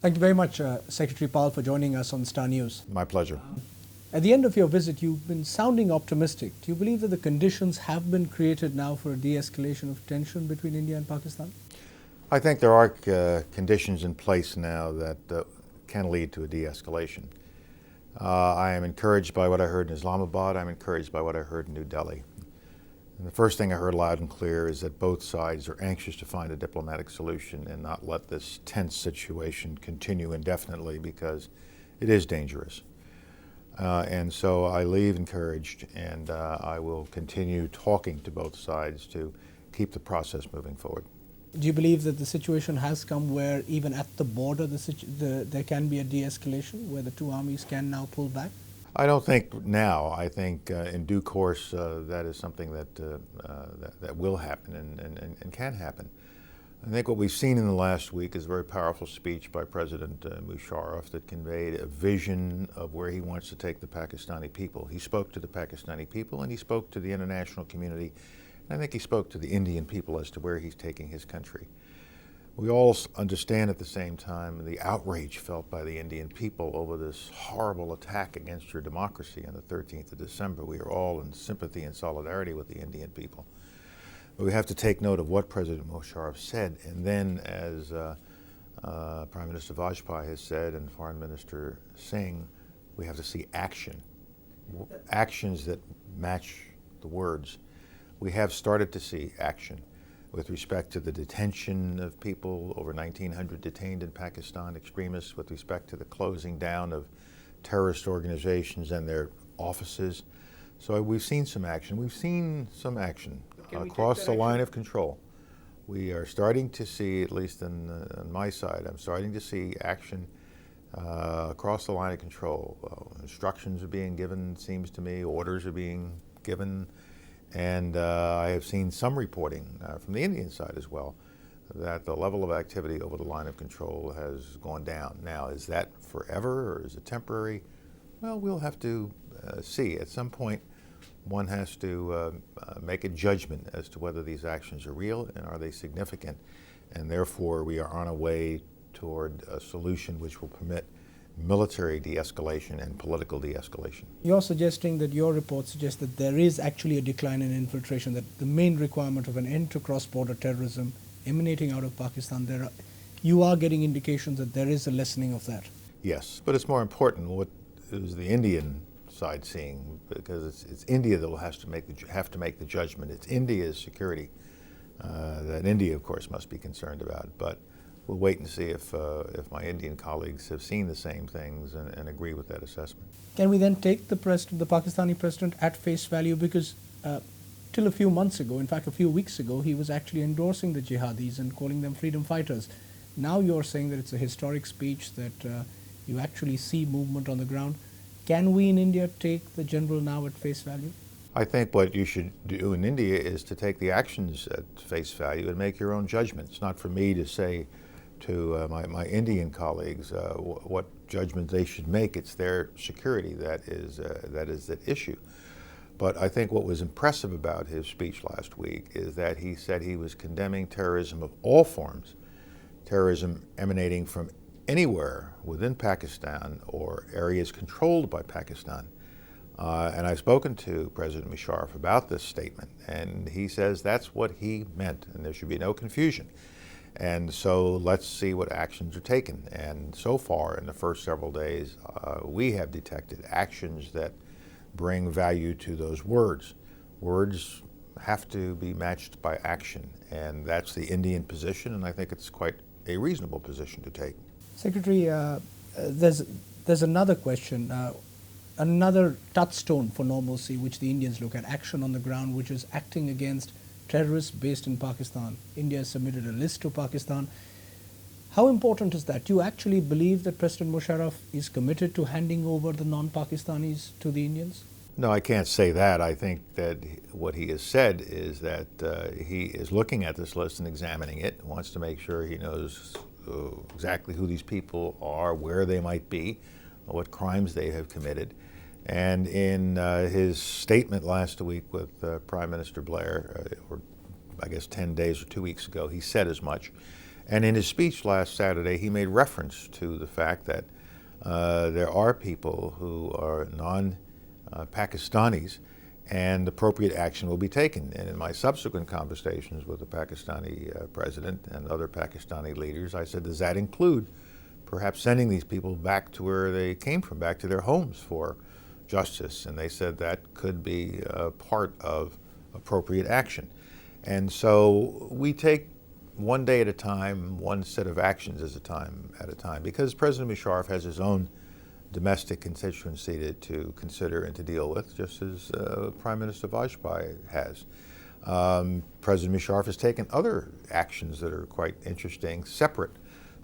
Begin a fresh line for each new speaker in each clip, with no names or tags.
Thank you very much, Secretary Powell, for joining us on Star News.
My pleasure.
At the end of your visit, you've been sounding optimistic. Do you believe that the conditions have been created now for a de-escalation of tension between India and Pakistan?
I think there are conditions in place now that can lead to a de-escalation. I am encouraged by what I heard in Islamabad. I'm encouraged by what I heard in New Delhi. And the first thing I heard loud and clear is that both sides are anxious to find a diplomatic solution and not let this tense situation continue indefinitely, because it is dangerous. And so I leave encouraged, and I will continue talking to both sides to keep the process moving forward.
Do you believe that the situation has come where even at the border there can be a de-escalation, where the two armies can now pull back?
I don't think now. I think in due course that is something that will happen and can happen. I think what we've seen in the last week is a very powerful speech by President Musharraf that conveyed a vision of where he wants to take the Pakistani people. He spoke to the Pakistani people, and he spoke to the international community, and I think he spoke to the Indian people as to where he's taking his country. We all understand at the same time the outrage felt by the Indian people over this horrible attack against your democracy on the 13th of December. We are all in sympathy and solidarity with the Indian people. But we have to take note of what President Musharraf said, and then, as Prime Minister Vajpayee has said and Foreign Minister Singh, we have to see action, actions that match the words. We have started to see action with respect to the detention of people, over 1,900 detained in Pakistan, extremists, with respect to the closing down of terrorist organizations and their offices. So we've seen some action. We've seen some action across the line of control. We are starting to see, at least on my side, I'm starting to see action across the line of control. Instructions are being given, it seems to me, orders are being given, and I have seen some reporting from the Indian side as well that the level of activity over the line of control has gone down. Now, is that forever or is it temporary? Well, we'll have to see. At some point, one has to make a judgment as to whether these actions are real and are they significant, and therefore we are on a way toward a solution which will permit military de-escalation and political de-escalation.
You're suggesting that your report suggests that there is actually a decline in infiltration, that the main requirement of an end to cross-border terrorism emanating out of Pakistan, you are getting indications that there is a lessening of that.
Yes, but it's more important what is the Indian side seeing, because it's India that will have to make the judgment. It's India's security that India, of course, must be concerned about. But we'll wait and see if my Indian colleagues have seen the same things and agree with that assessment.
Can we then take the Pakistani president at face value? Because till a few months ago, in fact a few weeks ago, he was actually endorsing the jihadis and calling them freedom fighters. Now you're saying that it's a historic speech, that you actually see movement on the ground. Can we in India take the general now at face value?
I think what you should do in India is to take the actions at face value and make your own judgment. It's not for me to say to my Indian colleagues what judgment they should make. It's their security that is at issue. But I think what was impressive about his speech last week is that he said he was condemning terrorism of all forms, terrorism emanating from anywhere within Pakistan or areas controlled by Pakistan. And I've spoken to President Musharraf about this statement, and he says that's what he meant, and there should be no confusion. And so let's see what actions are taken. And so far, in the first several days, we have detected actions that bring value to those words. Words have to be matched by action, and that's the Indian position, and I think it's quite a reasonable position to take.
Secretary, there's another question, another touchstone for normalcy which the Indians look at, action on the ground, which is acting against terrorists based in Pakistan. India has submitted a list to Pakistan. How important is that? Do you actually believe that President Musharraf is committed to handing over the non-Pakistanis to the Indians?
No, I can't say that. I think that what he has said is that he is looking at this list and examining it, wants to make sure he knows exactly who these people are, where they might be, what crimes they have committed. And in his statement last week with Prime Minister Blair, or I guess 10 days or 2 weeks ago, he said as much. And in his speech last Saturday, he made reference to the fact that there are people who are non-Pakistanis, and appropriate action will be taken. And in my subsequent conversations with the Pakistani president and other Pakistani leaders, I said, does that include perhaps sending these people back to where they came from, back to their homes for justice? And they said that could be part of appropriate action. And so we take one day at a time, one set of actions at a time, because President Musharraf has his own domestic constituency to consider and to deal with, just as Prime Minister Vajpayee has. President Musharraf has taken other actions that are quite interesting, separate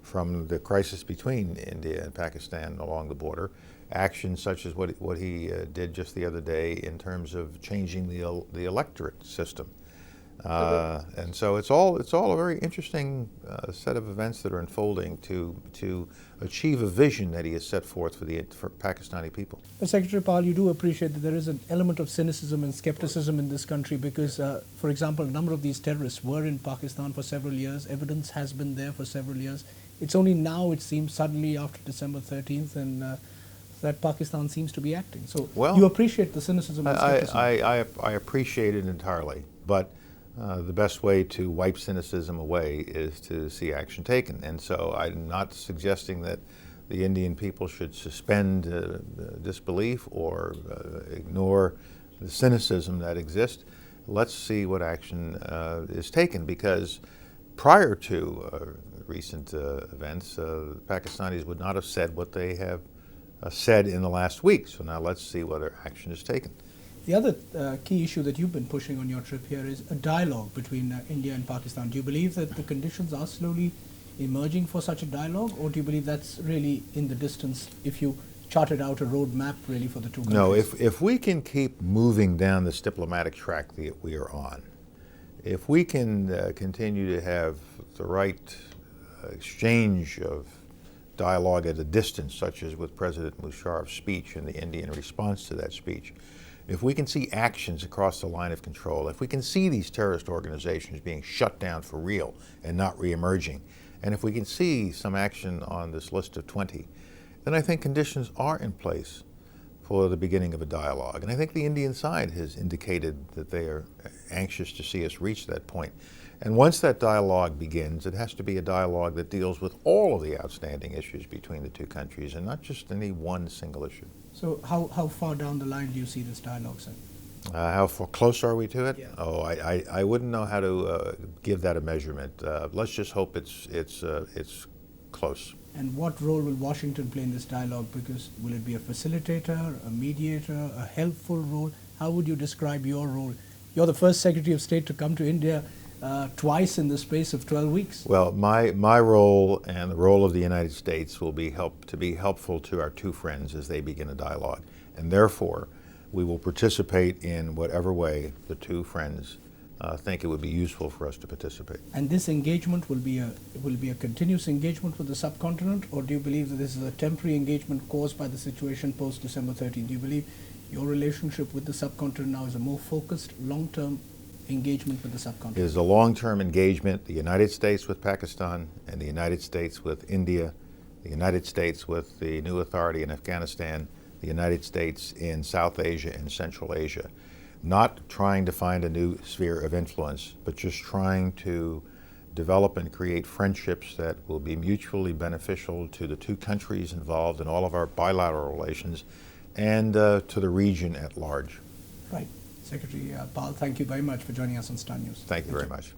from the crisis between India and Pakistan along the border. Actions such as what he did just the other day in terms of changing the electorate system. And so it's all a very interesting set of events that are unfolding to achieve a vision that he has set forth for Pakistani people.
Secretary Powell, you do appreciate that there is an element of cynicism and skepticism in this country because, for example, a number of these terrorists were in Pakistan for several years. Evidence has been there for several years. It's only now, it seems, suddenly after December 13th and that Pakistan seems to be acting. So you appreciate the cynicism and skepticism.
I appreciate it entirely, but the best way to wipe cynicism away is to see action taken. And so I'm not suggesting that the Indian people should suspend disbelief or ignore the cynicism that exists. Let's see what action is taken, because prior to recent events, Pakistanis would not have said what they have said in the last week. So now let's see whether action is taken.
The other key issue that you've been pushing on your trip here is a dialogue between India and Pakistan. Do you believe that the conditions are slowly emerging for such a dialogue, or do you believe that's really in the distance if you charted out a roadmap really for the two countries?
No, if we can keep moving down this diplomatic track that we are on, if we can continue to have the right exchange of dialogue at a distance, such as with President Musharraf's speech and the Indian response to that speech, if we can see actions across the line of control, if we can see these terrorist organizations being shut down for real and not reemerging, and if we can see some action on this list of 20, then I think conditions are in place for the beginning of a dialogue. And I think the Indian side has indicated that they are anxious to see us reach that point. And once that dialogue begins, it has to be a dialogue that deals with all of the outstanding issues between the two countries and not just any one single issue.
So how far down the line do you see this dialogue, sir?
How far close are we to it?
Yeah.
Oh, I wouldn't know how to give that a measurement. Let's just hope it's close.
And what role will Washington play in this dialogue? Because will it be a facilitator, a mediator, a helpful role? How would you describe your role? You're the first Secretary of State to come to India twice in the space of 12 weeks.
Well, my role and the role of the United States will be to be helpful to our two friends as they begin a dialogue. And therefore, we will participate in whatever way the two friends think it would be useful for us to participate.
And this engagement will be a continuous engagement with the subcontinent, or do you believe that this is a temporary engagement caused by the situation post December 13th? Do you believe your relationship with the subcontinent now is a more focused, long-term engagement with the subcontinent?
It is a long-term engagement, the United States with Pakistan and the United States with India, the United States with the new authority in Afghanistan, the United States in South Asia and Central Asia. Not trying to find a new sphere of influence, but just trying to develop and create friendships that will be mutually beneficial to the two countries involved in all of our bilateral relations and to the region at large.
Right. Secretary Powell, thank you very much for joining us on Star News.
Thank you very much.